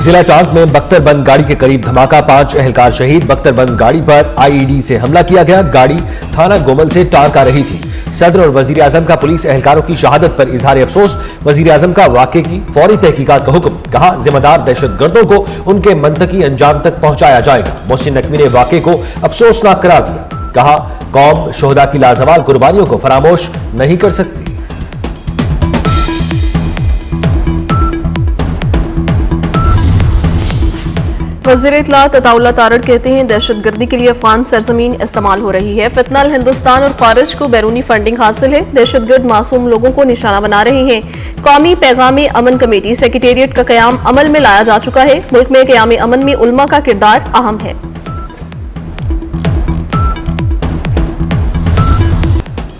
जिला टांक में बख्तरबंद गाड़ी के करीब धमाका, 5 एहलकार शहीद। बख्तरबंद गाड़ी पर आईईडी से हमला किया गया। गाड़ी थाना गोमल से टांक आ रही थी। सदर और वजीर आजम का पुलिस एहलकारों की शहादत पर इजहार अफसोस। वजीर आजम का वाकये की फौरी तहकीकात का हुक्म। कहा, जिम्मेदार दहशतगर्दों को उनके मंतकी अंजाम तक पहुंचाया जाएगा। मोहसिन नकवी ने वाकये को अफसोसनाक करार दिया। कहा, कौम शोहदा की लाजवाल कुर्बानियों को फरामोश नहीं कर सकती। वज़ीर इत्तलात अताउल्लाह तारड़ कहते हैं, दहशतगर्दी के लिए अफगान सरजमीन इस्तेमाल हो रही है। फितनल हिंदुस्तान और खारिज को बैरूनी फंडिंग हासिल है। दहशतगर्द मासूम लोगों को निशाना बना रहे हैं। कौमी पैगाम अमन कमेटी सेक्रेटेरिएट का क़याम अमल में लाया जा चुका है। मुल्क में क़याम अमन में उलमा का किरदार अहम है।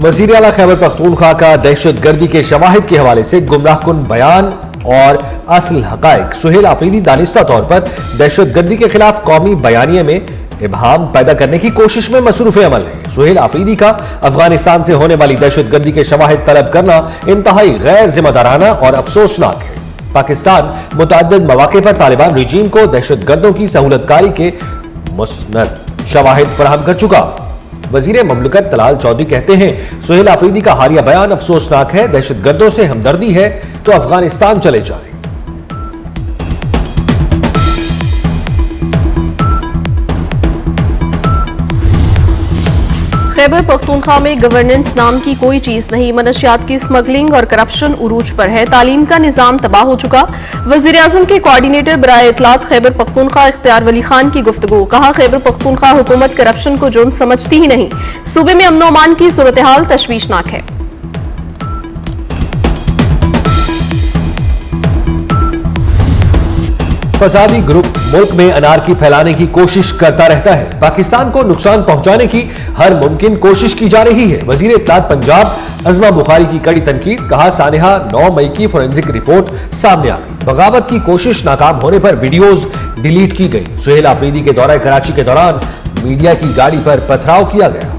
वज़ीर आला खैबर पख्तूनख्वा का दहशतगर्दी के शवाहिद के हवाले से गुमराहकुन बयान और असल हकायक। सुहेल आफरीदी दानिस्ता तौर पर दहशतगर्दी के खिलाफ कौमी बयानिए में इबहाम पैदा करने की कोशिश में मसरूफ अमल है। सुहेल आफरीदी का अफगानिस्तान से होने वाली दहशतगर्दी के शवाहिद तलब करना इंतहाई गैर जिम्मेदाराना और अफसोसनाक है। पाकिस्तान मुतअद्दिद मौके पर तालिबान रिजीम को दहशतगर्दों की सहूलतकारी के मुस्नद शवाहिद फराहम कर चुका। वजीर ममलकत तलाल चौधरी कहते हैं, सुहेल आफरीदी का हालिया बयान अफसोसनाक है। दहशतगर्दों से हमदर्दी है तो अफगानिस्तान चले जाएं। खैबर पख्तूनख्वा में गवर्नेंस नाम की कोई चीज नहीं। मनशियात की स्मगलिंग और करप्शन उरूज पर है। तालीम का निजाम तबाह हो चुका। वजीर आजम के कोऑर्डिनेटर बराए इत्तलात खैबर पख्तूनख्वा इख्तियार वली खान की गुफ्तगू। कहा, खैबर पख्तूनख्वा हुकूमत करप्शन को जुर्म समझती ही नहीं। सूबे में अमन अमान की सूरत हाल तशवीशनाक है। फसादी ग्रुप मुल्क में अनारकी फैलाने की कोशिश करता रहता है। पाकिस्तान को नुकसान पहुंचाने की हर मुमकिन कोशिश की जा रही है। वजीर इत्तलात पंजाब अज़मा बुखारी की कड़ी तनकीद। कहा, सानेहा 9 मई की फोरेंसिक रिपोर्ट सामने आ गई। बगावत की कोशिश नाकाम होने पर वीडियोज डिलीट की गई। सुहेल आफरीदी के दौरे कराची के दौरान मीडिया की गाड़ी पर पथराव किया गया।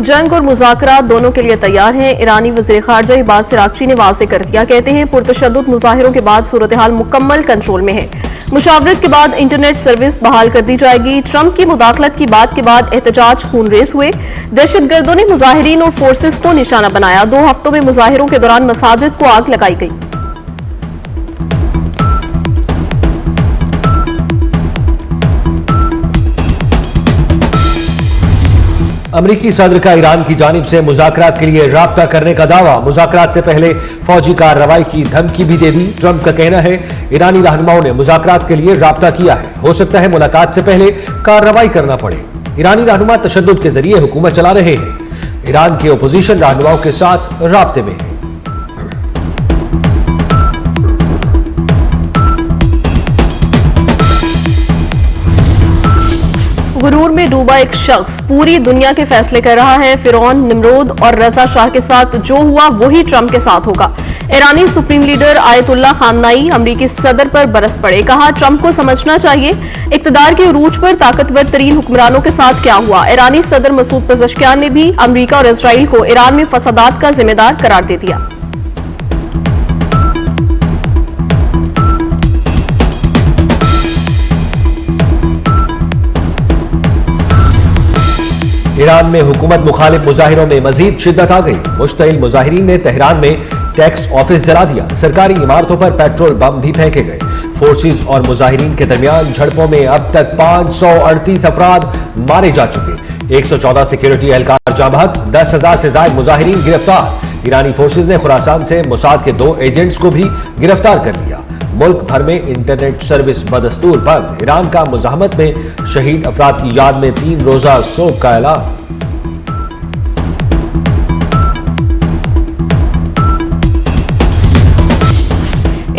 जंग और मुज़ाकरात दोनों के लिए तैयार हैं। ईरानी वज़ीर ख़ारजा अब्बास अराग़ची ने वाज़ेह कर दिया। कहते हैं, पुरतशद्दुद मुज़ाहिरों के बाद सूरत हाल मुकम्मल कंट्रोल में है। मुशावरत के बाद इंटरनेट सर्विस बहाल कर दी जाएगी। ट्रंप की मुदाखलत की बात के बाद एहतजाज खूनरेज़ हुए। दहशतगर्दों ने मुजाहिरीन और फोर्सेस को निशाना बनाया। 2 हफ्तों में मुजाहिरों के दौरान मसाजिद को आग लगाई गई। अमरीकी सदर का ईरान की जानिब से मुज़ाकरात के लिए राब्ता करने का दावा। मुज़ाकरात से पहले फौजी कार्रवाई की धमकी भी दे दी। ट्रंप का कहना है, ईरानी रहनुमाओं ने मुज़ाकरात के लिए राब्ता किया है। हो सकता है मुलाकात से पहले कार्रवाई करना पड़े। ईरानी रहनुमा तशद्दुद के जरिए हुकूमत चला रहे हैं। ईरान के ओपोजिशन रहनुमाओं के साथ राब्ते में है। गुरूर में डूबा एक शख्स पूरी दुनिया के फैसले कर रहा है। फिरौन, निमरोद और रजा शाह के साथ जो हुआ वही ट्रंप के साथ होगा। ईरानी सुप्रीम लीडर आयतुल्लाह खामनाई अमरीकी सदर पर बरस पड़े। कहा, ट्रंप को समझना चाहिए इक्तदार के उरूज पर ताकतवर तरीन हुक्मरानों के साथ क्या हुआ। ईरानी सदर मसूद पेज़ेश्कियान ने भी अमरीका और इसराइल को ईरान में फसादात का जिम्मेदार करार दे दिया। ईरान में हुकूमत मुखालिफ मुजाहिरों में मजीद शिद्दत आ गई। मुश्तइल मुजाहिरीन ने तेहरान में टैक्स ऑफिस जला दिया। सरकारी इमारतों पर पेट्रोल बम भी फेंके गए। फोर्सेस और मुजाहिरीन के दरमियान झड़पों में अब तक 538 अफराद मारे जा चुके। 114 सिक्योरिटी एहलकार जाँ बहक, 10,000 से ज्यादा मुजाहिरीन गिरफ्तार। ईरानी फोर्सेस ने खुरासान से मोसाद के 2 एजेंट्स को भी गिरफ्तार कर लिया। मुल्क भर में इंटरनेट सर्विस बदस्तूर बंद। ईरान का मुज़ाहमत में शहीद अफराद की याद में 3 रोजा शोक का ऐलान।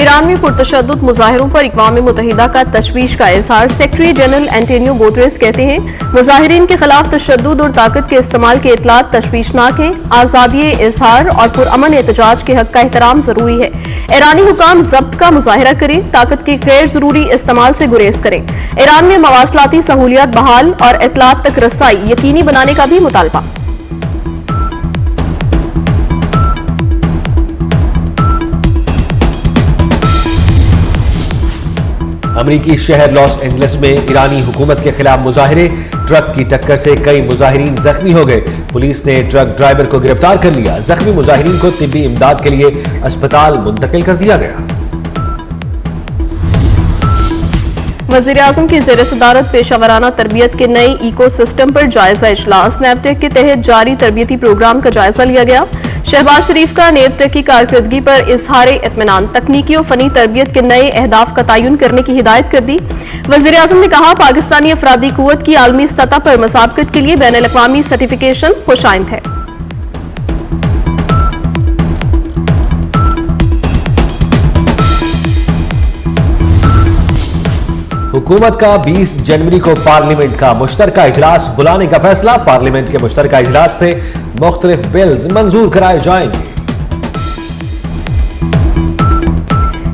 ईरान में पुरतशद्दुद मुजाहिरों पर इक़वाम मुत्तहिदा का तशवीश का इज़हार। सेक्रेटरी जनरल एंटोनियो गुतेरेस कहते हैं, मुजाहिरीन के खिलाफ तशद्दुद और ताकत के इस्तेमाल के इतलात तशवीशनाक है। आज़ादी इज़हार और पुरअमन एहतजाज के हक का एहतराम जरूरी है। ईरानी हुकाम ज़ब्त का मुजाहिरा करें, ताकत के गैर जरूरी इस्तेमाल से गुरेज करें। ईरान में मवासलाती सहूलियात बहाल और इतलात तक रसाई यकीनी बनाने का भी मुतालबा। अमरीकी शहर लॉस एंजलिस में ईरानी हुकूमत के खिलाफ मुजाहिरे, ट्रक की टक्कर से कई मुजाहिरीन जख्मी हो गए। पुलिस ने ट्रक ड्राइवर को गिरफ्तार कर लिया। जख्मी मुजाहिरीन को तिब्बी इमदाद के लिए अस्पताल मुंतकिल कर दिया गया। वज़ीर-ए-आज़म की ज़ेर-ए-सदारत पेशावराना तरबियत के नए इको सिस्टम पर जायजा इजलास। नैपटेक के तहत जारी तरबियती प्रोग्राम का जायजा लिया गया। शहबाज शरीफ का नैपटेक की कारकर्दगी पर इजहार इत्मीनान, तकनीकी और फनी तरबियत के नए अहदाफ का तयन करने की हिदायत कर दी। वज़ीर-ए-आज़म ने कहा, पाकिस्तानी अफरादी कुव्वत की आलमी सतह पर मुसाबकत के लिए बैनुल अक़वामी सर्टिफिकेशन खुशाइंद है। हुकूमत का 20 जनवरी को पार्लियामेंट का मुश्तरका इजलास बुलाने का फैसला। पार्लियामेंट के मुश्तरका इजलास से मुख्तलिफ बिल्स मंजूर कराए जाएंगे।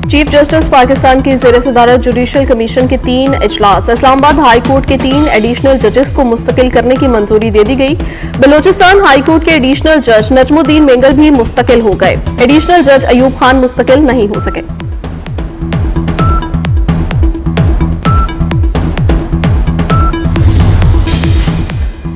चीफ जस्टिस पाकिस्तान की ज़ेर-ए-सदारत जुडिशल कमीशन के 3 इजलास। इस्लामाबाद हाई कोर्ट के 3 एडिशनल जजेस को मुस्तकिल करने की मंजूरी दे दी गई। बलोचिस्तान हाई कोर्ट के एडिशनल जज नजमुद्दीन मेंगल भी मुस्तकिल हो गए। एडिशनल जज अयूब खान मुस्तकिल नहीं हो सके।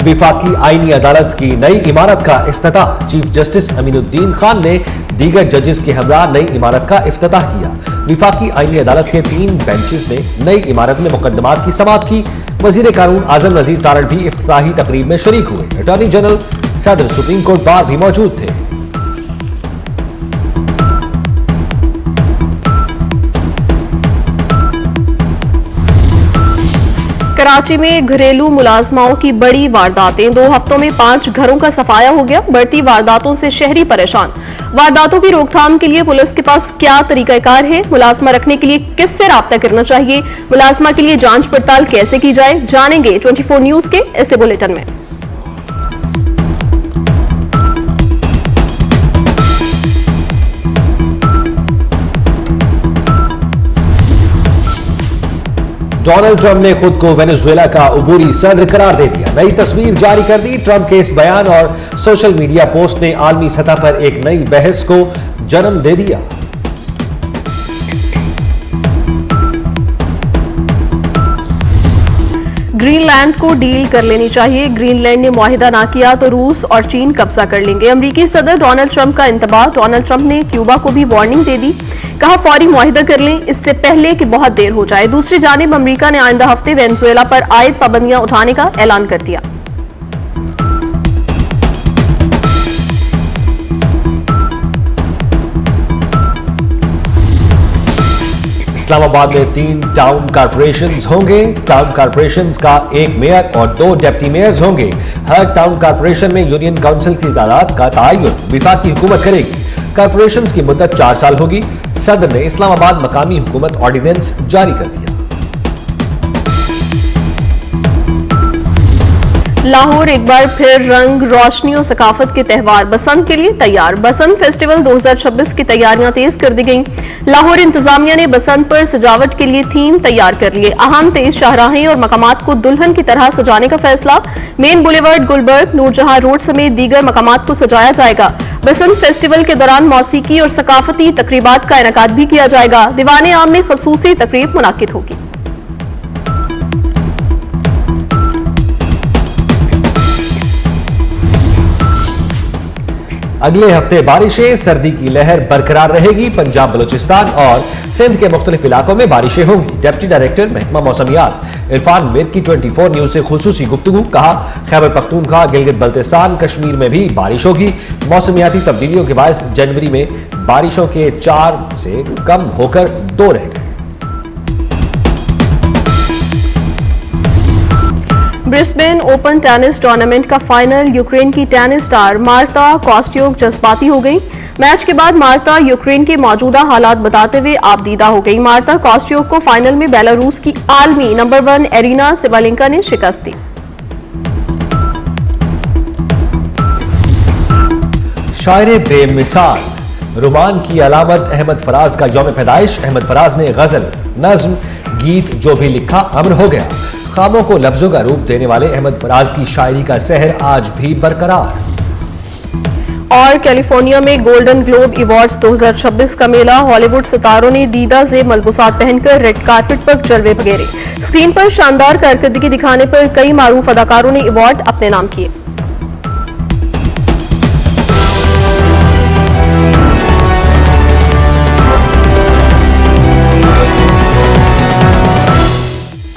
विफाकी आईनी अदालत की नई इमारत का इफ्तिताह। चीफ जस्टिस अमीनुद्दीन खान ने दीगर जजेस के हमरा नई इमारत का इफ्तिताह किया। विफाकी आईनी अदालत के 3 बेंचेस ने नई इमारत में मुकदमात की समाअत की। वजीर कानून आजम नजीर तारड़ भी इफ्तिताही तकरीब में शरीक हुए। अटॉर्नी जनरल, सदर सुप्रीम कोर्ट बार भी मौजूद थे। कराची में घरेलू मुलाजमाओं की बड़ी वारदातें। 2 हफ्तों में 5 घरों का सफाया हो गया। बढ़ती वारदातों से शहरी परेशान। वारदातों की रोकथाम के लिए पुलिस के पास क्या तरीकाकार है? मुलाजमा रखने के लिए किससे राब्ता करना चाहिए? मुलाजमा के लिए जांच पड़ताल कैसे की जाए? जानेंगे 24 न्यूज के ऐसे बुलेटिन में। डोनाल्ड ट्रंप ने खुद को वेनेजुएला का उबूरी सदर करार दे दिया। नई तस्वीर जारी कर दी। ट्रंप के इस बयान और सोशल मीडिया पोस्ट ने आलमी सतह पर एक नई बहस को जन्म दे दिया। ग्रीनलैंड को डील कर लेनी चाहिए। ग्रीनलैंड ने मुआहिदा ना किया तो रूस और चीन कब्जा कर लेंगे। अमेरिकी सदर डोनाल्ड ट्रंप का इंतबाह। डोनाल्ड ट्रंप ने क्यूबा को भी वार्निंग दे दी। कहा, फौरी मुआहिदा कर लें, इससे पहले कि बहुत देर हो जाए। दूसरी जानिब अमेरिका ने आइंदा हफ्ते वेनेजुएला पर आयद पाबंदियां उठाने का ऐलान कर दिया। इस्लामाबाद में 3 टाउन कारपोरेशंस होंगे। टाउन कारपोरेशंस का 1 मेयर और 2 डिप्टी मेयर्स होंगे। हर टाउन कारपोरेशन में यूनियन काउंसिल की तादाद का तयन विफाकी हुकूमत करेगी। कारपोरेशंस की मुद्दत 4 साल होगी। सदर ने इस्लामाबाद मकामी हुकूमत ऑर्डिनेंस जारी कर दिया। लाहौर एक बार फिर रंग, रोशनी और सकाफत के त्यौहार बसंत के लिए तैयार। बसंत फेस्टिवल 2026 की तैयारियां तेज कर दी गई। लाहौर इंतजामिया ने बसंत पर सजावट के लिए थीम तैयार कर लिए। अहम तेज शाहराहें और मकामात को दुल्हन की तरह सजाने का फैसला। Main boulevard, Gulberg, Noorjahan road समेत दीगर मकामात को सजाया जाएगा। बसंत फेस्टिवल के दौरान मौसीकी और सकाफती तकरीबात का इनेकाद भी किया जाएगा। दीवाने आम में खसूसी तकरीब मुनाकिद होगी। अगले हफ्ते बारिशें, सर्दी की लहर बरकरार रहेगी। पंजाब, बलोचिस्तान और सिंध के मुख्तलिफ इलाकों में बारिशें होंगी। डिप्टी डायरेक्टर महकमा मौसमियात इरफान मीर की 24 न्यूज से खुसूसी गुफ्तगू। कहा, खैबर पख्तूनख्वा, गिलगित बल्तिस्तान, कश्मीर में भी बारिश होगी। मौसमियाती तब्दीलियों के बायस जनवरी में बारिशों के 4 से कम होकर 2 रह गए। ब्रिस्बेन ओपन टेनिस टूर्नामेंट का फाइनल। यूक्रेन की टेनिस स्टार मार्ता कोस्ट्यूक जज्बाती हो गई। मैच के बाद मार्ता यूक्रेन के मौजूदा हालात बताते हुए आपदीदा हो गई। मार्ता कोस्ट्यूक को फाइनल में बेलारूस की आलमी नंबर 1 एरिना सेबालेंका ने शिकस्त दी। शायर बेमिसाल, रुमान की अलामत अहमद फराज का यौम पैदाइश। अहमद फराज ने गजल, नज्म, गीत जो भी लिखा अमर हो गया। ख्वाबों को लफ्जों का रूप देने वाले अहमद फराज की शायरी का सहर आज भी बरकरार। और कैलिफोर्निया में गोल्डन ग्लोब अवार्ड्स 2026 का मेला, हॉलीवुड सितारों ने दीदा से मलबूसात पहनकर रेड कार्पेट पर जलवे बगेरे। स्क्रीन पर शानदार कारकर्दगी दिखाने पर कई मारूफ अदाकारों ने अवार्ड अपने नाम किए।